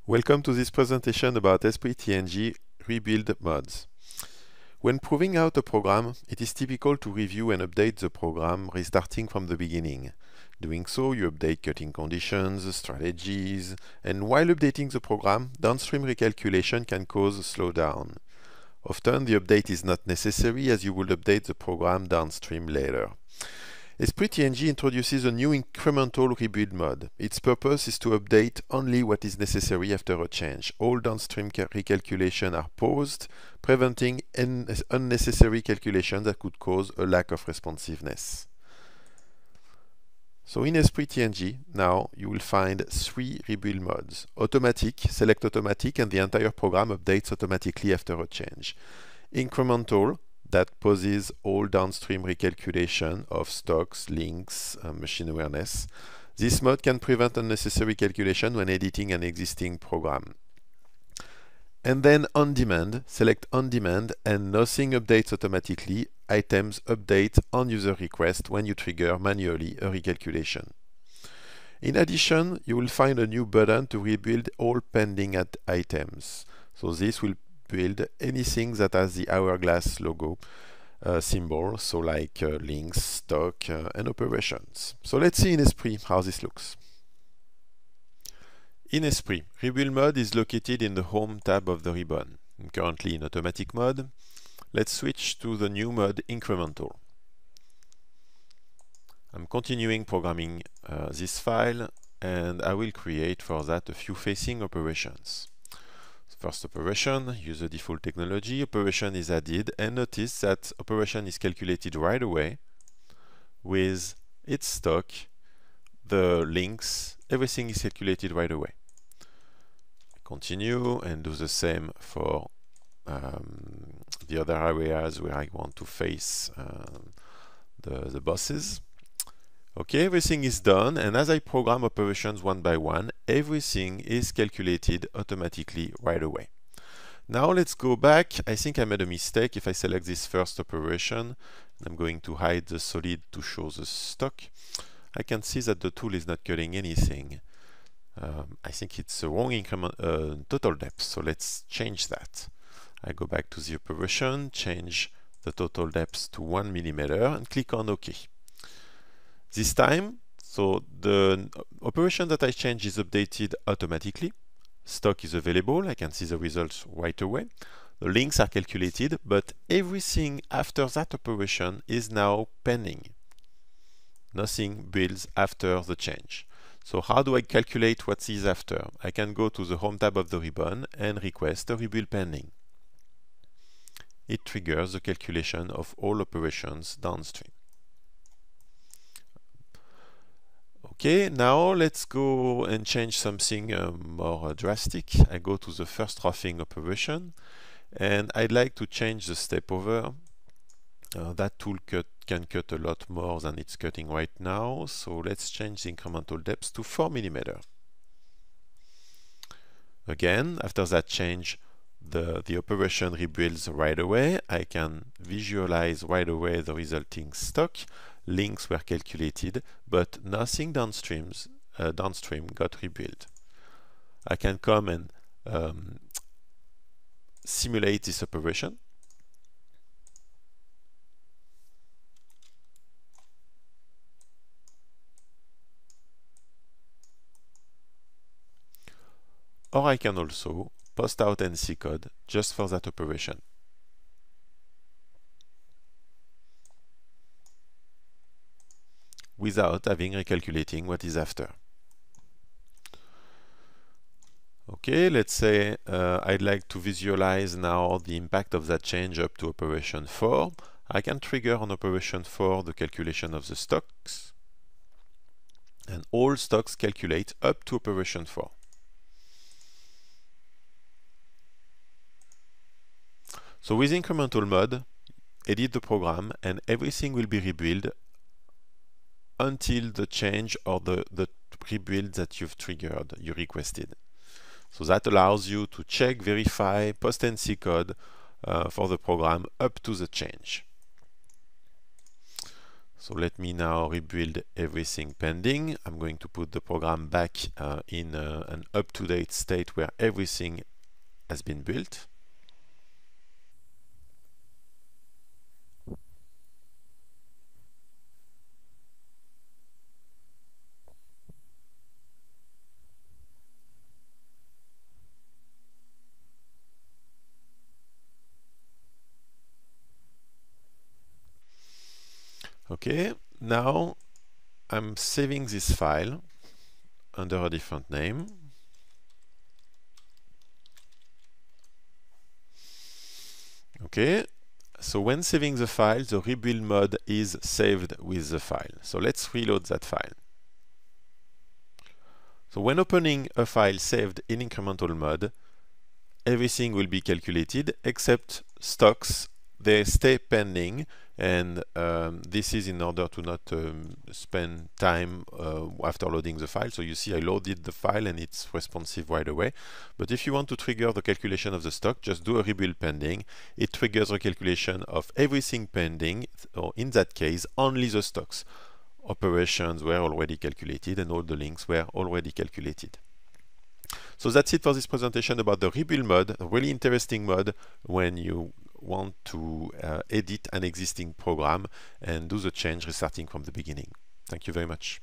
Welcome to this presentation about ESPREE-TNG rebuild mods. When proving out a program, it is typical to review and update the program restarting from the beginning. Doing so, you update cutting conditions, strategies, and while updating the program, downstream recalculation can cause a slowdown. Often, the update is not necessary as you will update the program downstream later. ESPREE-TNG introduces a new incremental rebuild mode. Its purpose is to update only what is necessary after a change. All downstream recalculations are paused, preventing unnecessary calculations that could cause a lack of responsiveness. So in ESPREE-TNG, now you will find three rebuild modes. Automatic, select automatic, and the entire program updates automatically after a change. Incremental, that pauses all downstream recalculation of stocks, links, machine awareness. This mode can prevent unnecessary calculation when editing an existing program. And then on demand, select on demand and nothing updates automatically. Items update on user request when you trigger manually a recalculation. In addition, you will find a new button to rebuild all pending items. So this will build anything that has the hourglass logo symbol, so like links, stock, and operations. So let's see in ESPREE how this looks. In ESPREE, rebuild mode is located in the home tab of the ribbon. I'm currently in automatic mode. Let's switch to the new mode incremental. I'm continuing programming this file, and I will create for that a few facing operations. First operation, use the default technology, operation is added, and notice that operation is calculated right away with its stock, the links, everything is calculated right away. Continue and do the same for the other areas where I want to face the bosses. Okay, everything is done, and as I program operations one by one, everything is calculated automatically right away. Now let's go back. I think I made a mistake. If I select this first operation, I'm going to hide the solid to show the stock. I can see that the tool is not cutting anything. I think it's a wrong increment, total depth, so let's change that. I go back to the operation, change the total depth to 1 millimeter, and click on OK. This time, so the operation that I changed is updated automatically. Stock is available, I can see the results right away. The links are calculated, but everything after that operation is now pending. Nothing builds after the change. So how do I calculate what is after? I can go to the home tab of the ribbon and request a rebuild pending. It triggers the calculation of all operations downstream. Okay, now let's go and change something more drastic. I go to the first roughing operation, and I'd like to change the step over. That tool can cut a lot more than it's cutting right now, so let's change the incremental depth to 4 millimeter. Again, after that change, the operation rebuilds right away. I can visualize right away the resulting stock. Links were calculated, but nothing downstream got rebuilt. I can come and simulate this operation. Or I can also post out NC code just for that operation. Without having recalculating what is after. Okay, let's say I'd like to visualize now the impact of that change up to operation 4. I can trigger on operation 4 the calculation of the stocks, and all stocks calculate up to operation 4. So with incremental mode, edit the program and everything will be rebuilt until the change or the rebuild that you've triggered, you requested. So that allows you to check, verify, post NC code for the program up to the change. So let me now rebuild everything pending. I'm going to put the program back in an up-to-date state where everything has been built. Okay, now I'm saving this file under a different name. Okay, so when saving the file, the rebuild mode is saved with the file. So let's reload that file. So when opening a file saved in incremental mode, everything will be calculated except stocks. They stay pending, and this is in order to not spend time after loading the file. So you see I loaded the file and it's responsive right away. But if you want to trigger the calculation of the stock, just do a rebuild pending. It triggers the calculation of everything pending, or in that case only the stocks. Operations were already calculated and all the links were already calculated. So that's it for this presentation about the rebuild mode, a really interesting mode when you want to edit an existing program and do the change restarting from the beginning. Thank you very much.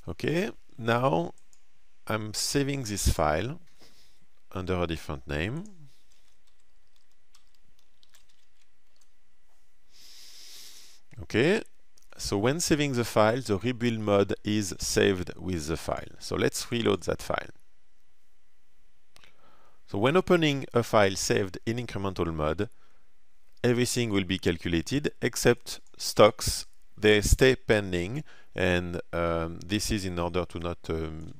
Okay, now I'm saving this file under a different name. Okay, so when saving the file, the rebuild mode is saved with the file. So let's reload that file. So when opening a file saved in incremental mode, everything will be calculated except stocks. They stay pending, and this is in order to not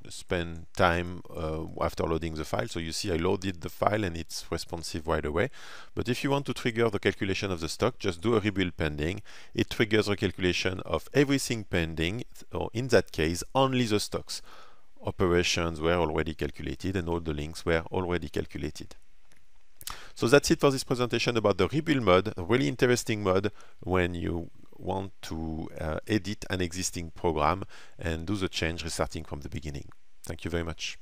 spend time after loading the file. So you see I loaded the file and it's responsive right away. But if you want to trigger the calculation of the stock, just do a rebuild pending. It triggers the calculation of everything pending, or in that case only the stocks. Operations were already calculated and all the links were already calculated. So that's it for this presentation about the rebuild mode, a really interesting mode when you want to edit an existing program and do the change restarting from the beginning. Thank you very much.